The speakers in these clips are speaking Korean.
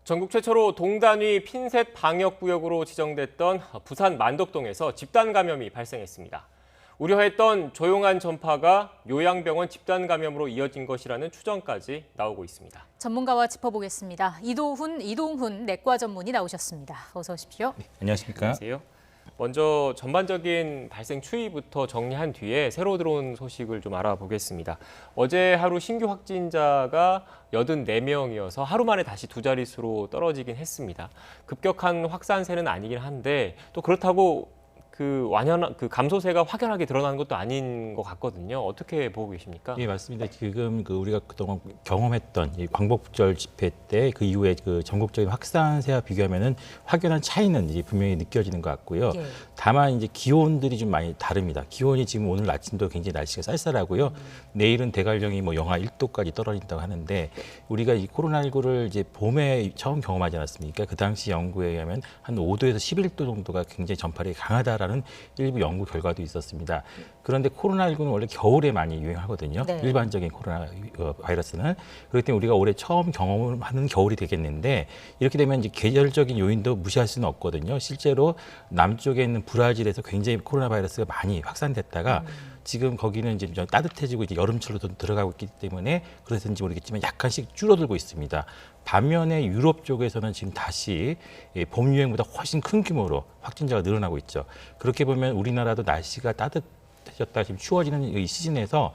전국 최초로 동단위 핀셋 방역구역으로 지정됐던 부산 만덕동에서 집단 감염이 발생했습니다. 우려했던 조용한 전파가 요양병원 집단 감염으로 이어진 것이라는 추정까지 나오고 있습니다. 전문가와 짚어보겠습니다. 이동훈 내과 전문의 나오셨습니다. 어서 오십시오. 네, 안녕하십니까? 안녕하세요. 먼저 전반적인 발생 추이부터 정리한 뒤에 새로 들어온 소식을 좀 알아보겠습니다. 어제 하루 신규 확진자가 84명이어서 하루 만에 다시 두 자릿수로 떨어지긴 했습니다. 급격한 확산세는 아니긴 한데 또 그렇다고 그 감소세가 확연하게 드러나는 것도 아닌 것 같거든요. 어떻게 보고 계십니까? 예, 맞습니다. 지금 우리가 그동안 경험했던 이 광복절 집회 때 그 이후에 그 전국적인 확산세와 비교하면은 확연한 차이는 이제 분명히 느껴지는 것 같고요. 예. 다만 이제 기온들이 좀 많이 다릅니다. 기온이 지금 오늘 아침도 굉장히 날씨가 쌀쌀하고요. 내일은 대관령이 뭐 영하 1도까지 떨어진다고 하는데 우리가 이 코로나19를 이제 봄에 처음 경험하지 않았습니까? 그 당시 연구에 의하면 한 5도에서 11도 정도가 굉장히 전파력이 강하다라는 일부 연구 결과도 있었습니다. 그런데 코로나19는 원래 겨울에 많이 유행하거든요. 네. 일반적인 코로나 바이러스는. 그렇기 때문에 우리가 올해 처음 경험하는 겨울이 되겠는데 이렇게 되면 이제 계절적인 요인도 무시할 수는 없거든요. 실제로 남쪽에 있는 브라질에서 굉장히 코로나 바이러스가 많이 확산됐다가 지금 거기는 이제 좀 따뜻해지고 이제 여름철로 들어가고 있기 때문에 그래서인지 모르겠지만 약간씩 줄어들고 있습니다. 반면에 유럽 쪽에서는 지금 다시 봄 유행보다 훨씬 큰 규모로 확진자가 늘어나고 있죠. 그렇게 보면 우리나라도 날씨가 따뜻해졌다 지금 추워지는 이 시즌에서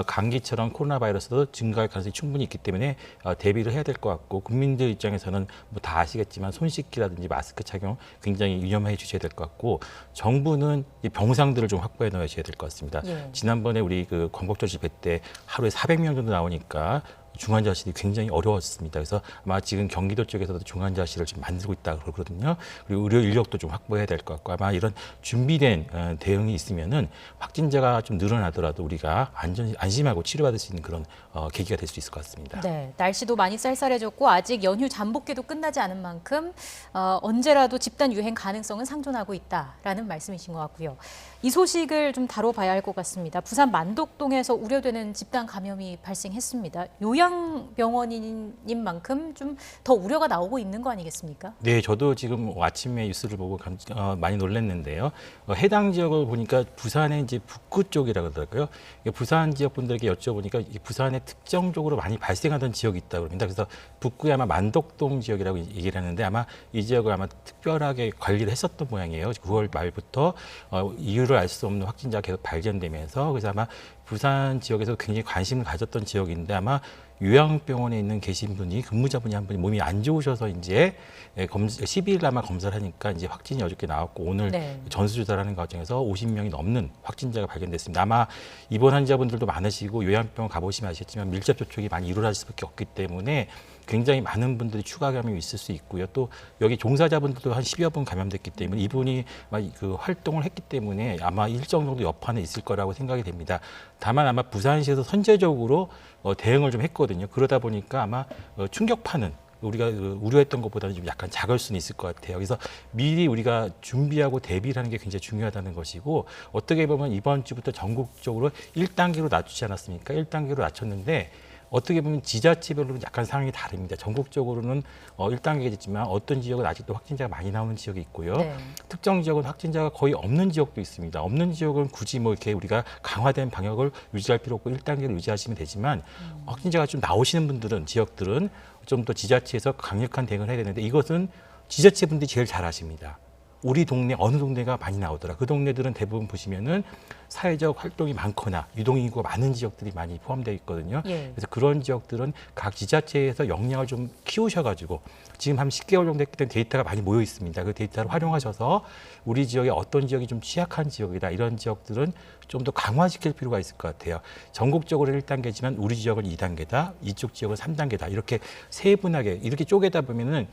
감기처럼 코로나 바이러스도 증가할 가능성이 충분히 있기 때문에 대비를 해야 될 것 같고 국민들 입장에서는 뭐 다 아시겠지만 손 씻기라든지 마스크 착용 굉장히 유념해 주셔야 될 것 같고 정부는 이 병상들을 좀 확보해 넣으셔야 될 것 같습니다. 예. 지난번에 우리 그 광복절 집회 때 하루에 400명 정도 나오니까 중환자실이 굉장히 어려웠습니다. 그래서 아마 지금 경기도 쪽에서도 중환자실을 지금 만들고 있다 그러거든요. 그리고 의료 인력도 좀 확보해야 될 것 같고 아마 이런 준비된 대응이 있으면은 확진자가 좀 늘어나더라도 우리가 안심하고 치료받을 수 있는 그런 계기가 될 수 있을 것 같습니다. 네, 날씨도 많이 쌀쌀해졌고 아직 연휴 잠복기도 끝나지 않은 만큼 언제라도 집단 유행 가능성은 상존하고 있다라는 말씀이신 것 같고요. 이 소식을 좀 다뤄봐야 할 것 같습니다. 부산 만덕동에서 우려되는 집단 감염이 발생했습니다. 요양병원인 만큼 좀 더 우려가 나오고 있는 거 아니겠습니까? 네, 저도 지금 아침에 뉴스를 보고 많이 놀랐는데요. 해당 지역을 보니까 부산의 이제 북구 쪽이라고 하더라고요. 부산 지역 분들에게 여쭤보니까 부산에 특정적으로 많이 발생하던 지역이 있다고 합니다. 그래서 북구에 아마 만덕동 지역이라고 얘기를 하는데 아마 이 지역을 아마 특별하게 관리를 했었던 모양이에요. 9월 말부터 이유를 알 수 없는 확진자가 계속 발견되면서 그래서 아마 부산 지역에서 굉장히 관심을 가졌던 지역인데 아마 요양병원에 계신 분이 근무자분이 한 분이 몸이 안 좋으셔서 이제 12일 아마 검사를 하니까 이제 확진이 어저께 나왔고 오늘 네. 전수조사를 하는 과정에서 50명이 넘는 확진자가 발견됐습니다. 아마 입원 환자분들도 많으시고 요양병원 가보시면 아시겠지만 밀접 접촉이 많이 이루어질 수밖에 없기 때문에 굉장히 많은 분들이 추가 감염이 있을 수 있고요. 또 여기 종사자분들도 한 10여 분 감염됐기 때문에 이분이 그 활동을 했기 때문에 아마 일정 정도 여파는 있을 거라고 생각이 됩니다. 다만 아마 부산시에서 선제적으로 대응을 좀 했거든요. 그러다 보니까 아마 충격파는 우리가 우려했던 것보다는 좀 약간 작을 수는 있을 것 같아요. 그래서 미리 우리가 준비하고 대비를 하는 게 굉장히 중요하다는 것이고 어떻게 보면 이번 주부터 전국적으로 1단계로 낮추지 않았습니까? 1단계로 낮췄는데 어떻게 보면 지자체별로는 약간 상황이 다릅니다. 전국적으로는 1단계겠지만 어떤 지역은 아직도 확진자가 많이 나오는 지역이 있고요. 네. 특정 지역은 확진자가 거의 없는 지역도 있습니다. 없는 지역은 굳이 뭐 이렇게 우리가 강화된 방역을 유지할 필요 없고 1단계로 유지하시면 되지만 확진자가 좀 나오시는 분들은 지역들은 좀 더 지자체에서 강력한 대응을 해야 되는데 이것은 지자체분들이 제일 잘 아십니다. 우리 동네 어느 동네가 많이 나오더라. 그 동네들은 대부분 보시면은 사회적 활동이 많거나 유동인구가 많은 지역들이 많이 포함되어 있거든요. 예. 그래서 그런 지역들은 각 지자체에서 역량을 좀 키우셔가지고 지금 한 10개월 정도 했기 때문에 데이터가 많이 모여 있습니다. 그 데이터를 활용하셔서 우리 지역에 어떤 지역이 좀 취약한 지역이다. 이런 지역들은 좀 더 강화시킬 필요가 있을 것 같아요. 전국적으로 1단계지만 우리 지역은 2단계다. 이쪽 지역은 3단계다. 이렇게 세분하게 이렇게 쪼개다 보면은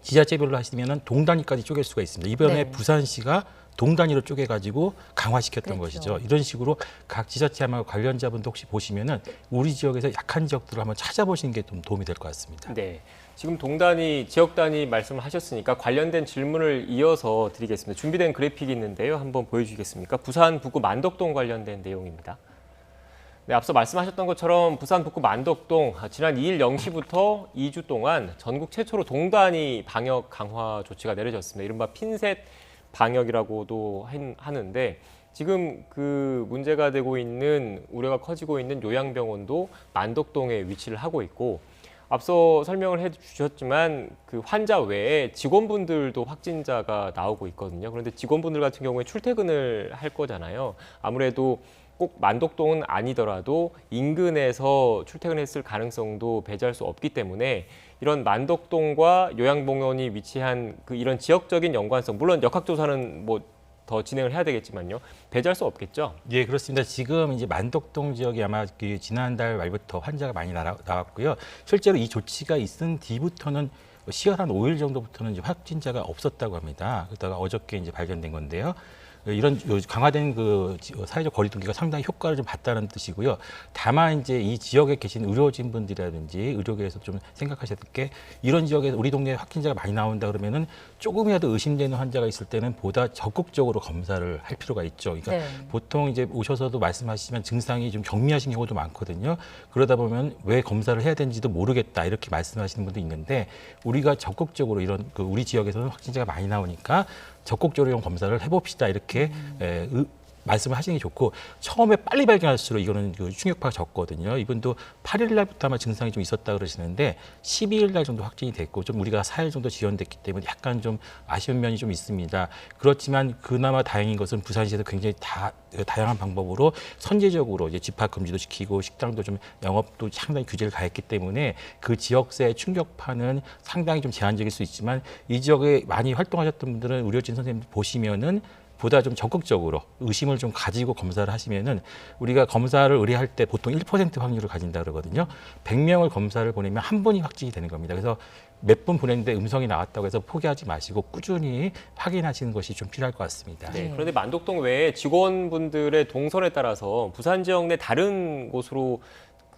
지자체별로 하시면은 동단위까지 쪼갤 수가 있습니다. 이번에 네. 부산시가 동단위로 쪼개가지고 강화시켰던 그렇죠. 것이죠. 이런 식으로 각 지자체 아마 관련자분도 혹시 보시면은 우리 지역에서 약한 지역들을 한번 찾아보시는 게 좀 도움이 될 것 같습니다. 네. 지금 동단위, 지역 단위 말씀을 하셨으니까 관련된 질문을 이어서 드리겠습니다. 준비된 그래픽이 있는데요. 한번 보여주시겠습니까? 부산 북구 만덕동 관련된 내용입니다. 네, 앞서 말씀하셨던 것처럼 부산 북구 만덕동 지난 2일 0시부터 2주 동안 전국 최초로 동단위 방역 강화 조치가 내려졌습니다. 이른바 핀셋 방역이라고도 하는데 지금 그 문제가 되고 있는 우려가 커지고 있는 요양병원도 만덕동에 위치를 하고 있고 앞서 설명을 해주셨지만 그 환자 외에 직원분들도 확진자가 나오고 있거든요. 그런데 직원분들 같은 경우에 출퇴근을 할 거잖아요. 아무래도 꼭 만덕동은 아니더라도 인근에서 출퇴근했을 가능성도 배제할 수 없기 때문에 이런 만덕동과 요양병원이 위치한 그 이런 지역적인 연관성, 물론 역학조사는 뭐 더 진행을 해야 되겠지만요. 배제할 수 없겠죠? 예, 그렇습니다. 지금 이제 만덕동 지역이 아마 그 지난달 말부터 환자가 많이 나왔고요. 실제로 이 조치가 있은 뒤부터는 10월 한 5일 정도부터는 이제 확진자가 없었다고 합니다. 그러다가 어저께 이제 발견된 건데요. 이런 강화된 그 사회적 거리 두기가 상당히 효과를 좀 봤다는 뜻이고요. 다만 이제 이 지역에 계신 의료진분들이라든지 의료계에서 좀 생각하셔야 될 게 이런 지역에서 우리 동네에 확진자가 많이 나온다 그러면은 조금이라도 의심되는 환자가 있을 때는 보다 적극적으로 검사를 할 필요가 있죠. 그러니까 네. 보통 이제 오셔서도 말씀하시면 증상이 좀 경미하신 경우도 많거든요. 그러다 보면 왜 검사를 해야 되는지도 모르겠다 이렇게 말씀하시는 분도 있는데 우리가 적극적으로 이런 그 우리 지역에서는 확진자가 많이 나오니까 적극적으로 이런 검사를 해봅시다 이렇게 말씀을 하시는 게 좋고 처음에 빨리 발견할수록 이거는 그 충격파가 적거든요. 이분도 8일 날부터 아마 증상이 좀 있었다 그러시는데 12일 날 정도 확진이 됐고 좀 우리가 4일 정도 지연됐기 때문에 약간 좀 아쉬운 면이 좀 있습니다. 그렇지만 그나마 다행인 것은 부산시에서 굉장히 다양한 방법으로 선제적으로 이제 집합 금지도 시키고 식당도 좀 영업도 상당히 규제를 가했기 때문에 그 지역사의 충격파는 상당히 좀 제한적일 수 있지만 이 지역에 많이 활동하셨던 분들은 의료진 선생님들 보시면은 보다 좀 적극적으로 의심을 좀 가지고 검사를 하시면은 우리가 검사를 의뢰할 때 보통 1% 확률을 가진다 그러거든요. 100명을 검사를 보내면 한 분이 확진이 되는 겁니다. 그래서 몇 분 보냈는데 음성이 나왔다고 해서 포기하지 마시고 꾸준히 확인하시는 것이 좀 필요할 것 같습니다. 네, 그런데 만덕동 외에 직원분들의 동선에 따라서 부산 지역 내 다른 곳으로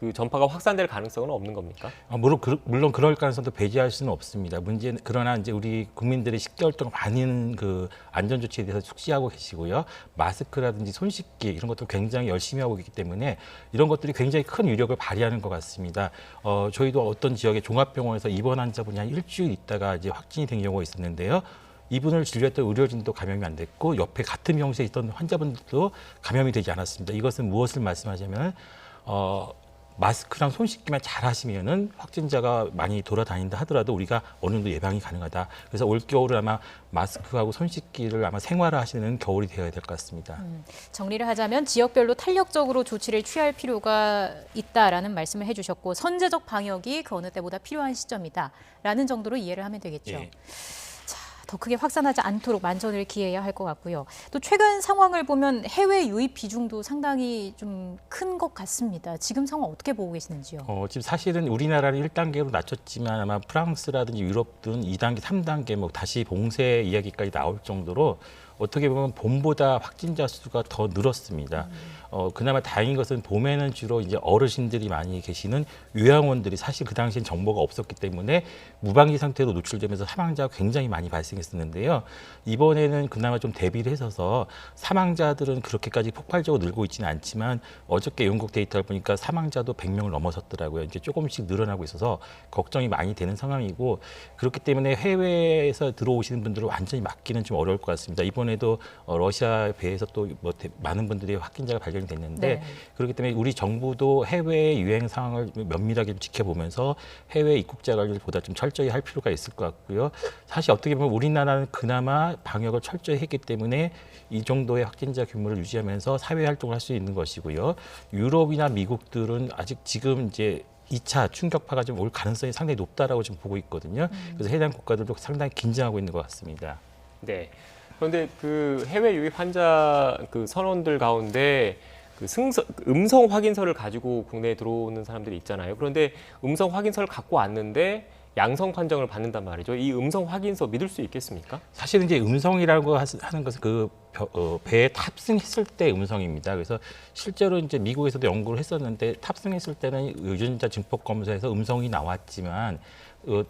그 전파가 확산될 가능성은 없는 겁니까? 물론 그럴 가능성도 배제할 수는 없습니다. 문제는 그러나 이제 우리 국민들이 10개월 동안 많은 그 안전 조치에 대해서 숙지하고 계시고요. 마스크라든지 손 씻기 이런 것도 굉장히 열심히 하고 있기 때문에 이런 것들이 굉장히 큰 위력을 발휘하는 것 같습니다. 저희도 어떤 지역의 종합병원에서 입원 환자분이 한 일주일 있다가 이제 확진이 된 경우가 있었는데요. 이분을 진료했던 의료진도 감염이 안 됐고 옆에 같은 병실에 있던 환자분들도 감염이 되지 않았습니다. 이것은 무엇을 말씀하자면 마스크랑 손 씻기만 잘 하시면은 확진자가 많이 돌아다닌다 하더라도 우리가 어느 정도 예방이 가능하다. 그래서 올겨울은 아마 마스크하고 손 씻기를 아마 생활화하시는 겨울이 되어야 될 것 같습니다. 정리를 하자면 지역별로 탄력적으로 조치를 취할 필요가 있다라는 말씀을 해주셨고 선제적 방역이 그 어느 때보다 필요한 시점이다라는 정도로 이해를 하면 되겠죠. 예. 더 크게 확산하지 않도록 만전을 기해야 할 것 같고요. 또 최근 상황을 보면 해외 유입 비중도 상당히 좀 큰 것 같습니다. 지금 상황 어떻게 보고 계시는지요? 지금 사실은 우리나라는 1단계로 낮췄지만 아마 프랑스라든지 유럽 등 2단계, 3단계 뭐 다시 봉쇄 이야기까지 나올 정도로 어떻게 보면 봄보다 확진자 수가 더 늘었습니다. 그나마 다행인 것은 봄에는 주로 이제 어르신들이 많이 계시는 요양원들이 사실 그 당시엔 정보가 없었기 때문에 무방비 상태로 노출되면서 사망자가 굉장히 많이 발생했었는데요. 이번에는 그나마 좀 대비를 해서서 사망자들은 그렇게까지 폭발적으로 늘고 있지는 않지만 어저께 영국 데이터를 보니까 사망자도 100명을 넘어섰더라고요. 이제 조금씩 늘어나고 있어서 걱정이 많이 되는 상황이고 그렇기 때문에 해외에서 들어오시는 분들을 완전히 막기는 좀 어려울 것 같습니다. 이번에도 러시아 배에서 또 뭐 많은 분들이 확진자가 발견이 됐는데 네. 그렇기 때문에 우리 정부도 해외 유행 상황을 면밀하게 좀 지켜보면서 해외 입국자 관리를 보다 좀 철저히 할 필요가 있을 것 같고요. 사실 어떻게 보면 우리나라는 그나마 방역을 철저히 했기 때문에 이 정도의 확진자 규모를 유지하면서 사회 활동을 할 수 있는 것이고요. 유럽이나 미국들은 아직 지금 이제 2차 충격파가 좀 올 가능성이 상당히 높다라고 지금 보고 있거든요. 그래서 해당 국가들도 상당히 긴장하고 있는 것 같습니다. 네. 그런데 그 해외 유입 환자 그 선원들 가운데 그 음성 확인서를 가지고 국내에 들어오는 사람들이 있잖아요. 그런데 음성 확인서를 갖고 왔는데 양성 판정을 받는단 말이죠. 이 음성 확인서 믿을 수 있겠습니까? 사실은 이제 음성이라고 하는 것은 그 배에 탑승했을 때 음성입니다. 그래서 실제로 이제 미국에서도 연구를 했었는데 tabs했을 때는 유전자 증폭 검사에서 음성이 나왔지만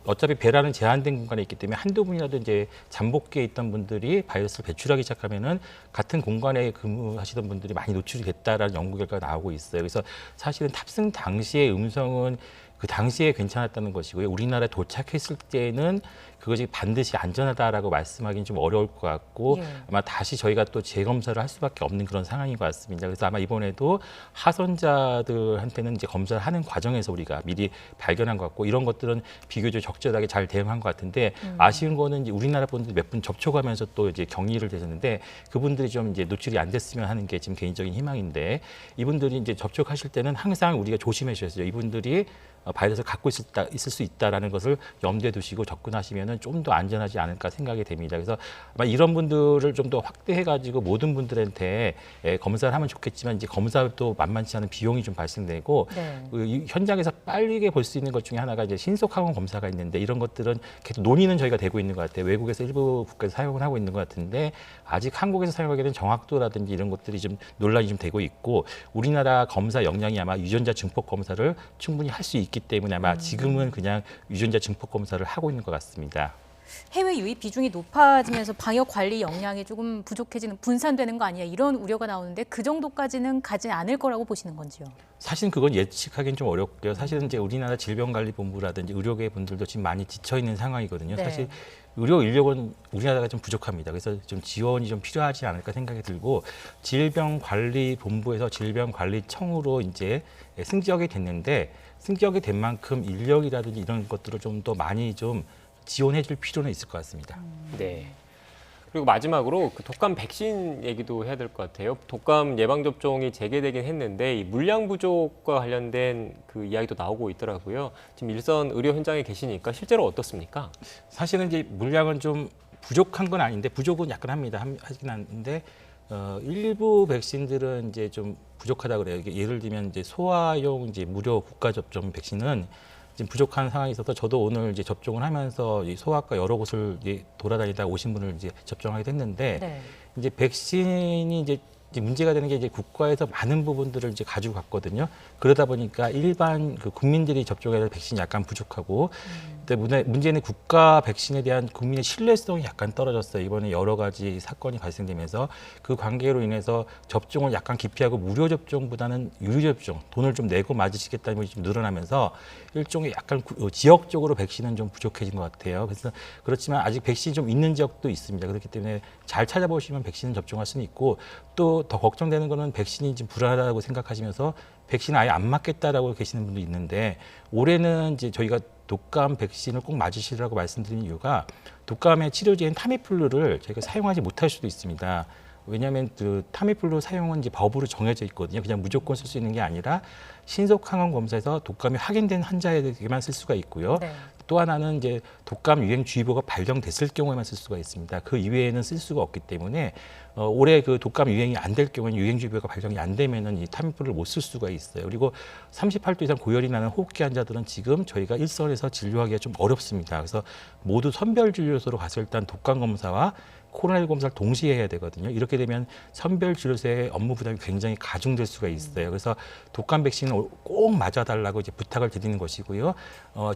어차피 배라는 제한된 공간에 있기 때문에 한두 분이라도 이제 잠복기에 있던 분들이 바이러스를 배출하기 시작하면은 같은 공간에 근무하시던 분들이 많이 노출이 됐다라는 연구 결과가 나오고 있어요. 그래서 사실은 탑승 당시의 음성은 그 당시에 괜찮았다는 것이고요. 우리나라에 도착했을 때는 그것이 반드시 안전하다라고 말씀하기는 좀 어려울 것 같고 예. 아마 다시 저희가 또 재검사를 할 수밖에 없는 그런 상황인 것 같습니다. 그래서 아마 이번에도 하선자들한테는 이제 검사를 하는 과정에서 우리가 미리 발견한 것 같고 이런 것들은 비교적 적절하게 잘 대응한 것 같은데 아쉬운 거는 이제 우리나라 분들 몇 분 접촉하면서 또 이제 격리를 되셨는데 그분들이 좀 이제 노출이 안 됐으면 하는 게 지금 개인적인 희망인데 이분들이 이제 접촉하실 때는 항상 우리가 조심해 주셔야죠. 이분들이 바이러스를 갖고 있을 수 있다라는 것을 염두에 두시고 접근하시면은 좀 더 안전하지 않을까 생각이 됩니다. 그래서 아마 이런 분들을 좀 더 확대해가지고 모든 분들한테 검사를 하면 좋겠지만 이제 검사도 만만치 않은 비용이 좀 발생되고 네. 이 현장에서 빠르게 볼 수 있는 것 중에 하나가 이제 신속항원 검사가 있는데 이런 것들은 계속 논의는 저희가 되고 있는 것 같아요. 외국에서 일부 국가에서 사용을 하고 있는 것 같은데 아직 한국에서 사용하게 된 정확도라든지 이런 것들이 좀 논란이 좀 되고 있고 우리나라 검사 역량이 아마 유전자 증폭 검사를 충분히 할 수 있기 때문에 아마 지금은 그냥 유전자 증폭 검사를 하고 있는 것 같습니다. 해외 유입 비중이 높아지면서 방역 관리 역량이 조금 부족해지는 분산되는 거 아니냐 이런 우려가 나오는데 그 정도까지는 가지 않을 거라고 보시는 건지요? 사실은 그건 예측하기는 좀 어렵고요. 사실은 이제 우리나라 질병관리본부라든지 의료계 분들도 지금 많이 지쳐 있는 상황이거든요. 네. 사실 의료 인력은 우리나라가 좀 부족합니다. 그래서 좀 지원이 좀 필요하지 않을까 생각이 들고 질병관리본부에서 질병관리청으로 이제 승격이 됐는데 승격이 된 만큼 인력이라든지 이런 것들을 좀 더 많이 좀 지원해 줄 필요는 있을 것 같습니다. 네. 그리고 마지막으로 그 독감 백신 얘기도 해야 될 것 같아요. 독감 예방 접종이 재개되긴 했는데 이 물량 부족과 관련된 그 이야기도 나오고 있더라고요. 지금 일선 의료 현장에 계시니까 실제로 어떻습니까? 사실은 이제 물량은 좀 부족한 건 아닌데 부족은 약간 하긴 하는데 일부 백신들은 이제 좀 부족하다 그래요. 이게 예를 들면 이제 소아용 이제 무료 국가 접종 백신은 지금 부족한 상황이 있어서 저도 오늘 이제 접종을 하면서 이 소아과 여러 곳을 이제 돌아다니다 오신 분을 이제 접종하게 됐는데 네. 이제 백신이 이제 문제가 되는 게 이제 국가에서 많은 부분들을 이제 가지고 갔거든요. 그러다 보니까 일반 그 국민들이 접종해야 될 백신이 약간 부족하고, 근데 문제는 국가 백신에 대한 국민의 신뢰성이 약간 떨어졌어요. 이번에 여러 가지 사건이 발생되면서 그 관계로 인해서 접종을 약간 기피하고 무료 접종보다는 유료 접종, 돈을 좀 내고 맞으시겠다는 분이 좀 늘어나면서 일종의 약간 지역적으로 백신은 좀 부족해진 것 같아요. 그래서 그렇지만 아직 백신이 좀 있는 지역도 있습니다. 그렇기 때문에 잘 찾아보시면 백신을 접종할 수는 있고 또 더 걱정되는 거는 백신이 좀 불안하다고 생각하시면서 백신 아예 안 맞겠다라고 계시는 분도 있는데 올해는 이제 저희가 독감 백신을 꼭 맞으시라고 말씀드리는 이유가 독감의 치료제인 타미플루를 저희가 사용하지 못할 수도 있습니다. 왜냐하면 그 타미플루 사용은 이제 법으로 정해져 있거든요. 그냥 무조건 쓸 수 있는 게 아니라 신속 항원 검사에서 독감이 확인된 환자에게만 쓸 수가 있고요. 네. 또 하나는 이제 독감 유행주의보가 발령됐을 경우에만 쓸 수가 있습니다. 그 이외에는 쓸 수가 없기 때문에 올해 그 독감 유행이 안 될 경우에는 유행주의보가 발령이 안 되면은 이 타미플루를 못 쓸 수가 있어요. 그리고 38도 이상 고열이 나는 호흡기 환자들은 지금 저희가 일선에서 진료하기가 좀 어렵습니다. 그래서 모두 선별진료소로 가서 일단 독감 검사와 코로나19 검사를 동시에 해야 되거든요. 이렇게 되면 선별진료소의 업무 부담이 굉장히 가중될 수가 있어요. 그래서 독감 백신을 꼭 맞아달라고 이제 부탁을 드리는 것이고요.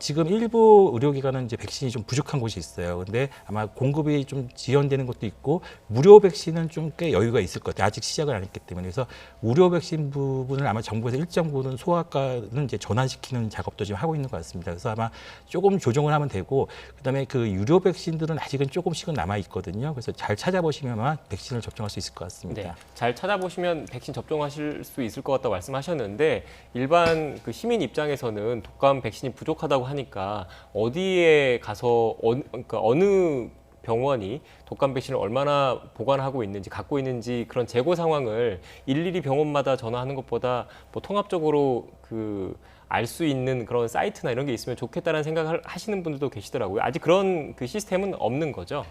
지금 일부 의료기관은 이제 백신이 좀 부족한 곳이 있어요. 근데 아마 공급이 좀 지연되는 것도 있고 무료 백신은 좀 꽤 여유가 있을 것 같아요. 아직 시작을 안 했기 때문에. 그래서 무료 백신 부분을 아마 정부에서 일정 부분 소아과는 이제 전환시키는 작업도 지금 하고 있는 것 같습니다. 그래서 아마 조금 조정을 하면 되고 그다음에 그 유료 백신들은 아직은 조금씩은 남아 있거든요. 그래서 잘 찾아보시면 아마 백신을 접종할 수 있을 것 같습니다. 네, 잘 찾아보시면 백신 접종하실 수 있을 것 같다고 말씀하셨는데 일반 그 시민 입장에서는 독감 백신이 부족하다고 하니까 어디에 가서 그러니까 어느 병원이 독감 백신을 얼마나 보관하고 있는지 갖고 있는지 그런 재고 상황을 일일이 병원마다 전화하는 것보다 뭐 통합적으로 그 알 수 있는 그런 사이트나 이런 게 있으면 좋겠다는 생각을 하시는 분들도 계시더라고요. 아직 그런 그 시스템은 없는 거죠?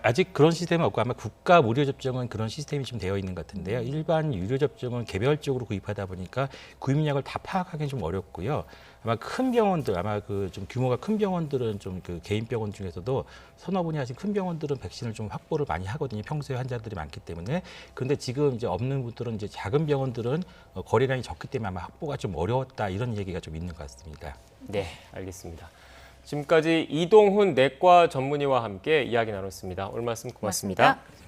아직 그런 시스템은 없고 아마 국가 무료 접종은 그런 시스템이 좀 되어 있는 것 같은데요. 일반 유료 접종은 개별적으로 구입하다 보니까 구입량을 다 파악하기는 좀 어렵고요. 아마 큰 병원들, 아마 그 좀 규모가 큰 병원들은 좀 그 개인 병원 중에서도 서너 분이 하신 큰 병원들은 백신을 좀 확보를 많이 하거든요. 평소에 환자들이 많기 때문에. 그런데 지금 이제 없는 분들은 이제 작은 병원들은 거래량이 적기 때문에 아마 확보가 좀 어려웠다 이런 얘기가 좀 있는 것 같습니다. 네, 알겠습니다. 지금까지 이동훈 내과 전문의와 함께 이야기 나눴습니다. 오늘 말씀 고맙습니다. 고맙습니다.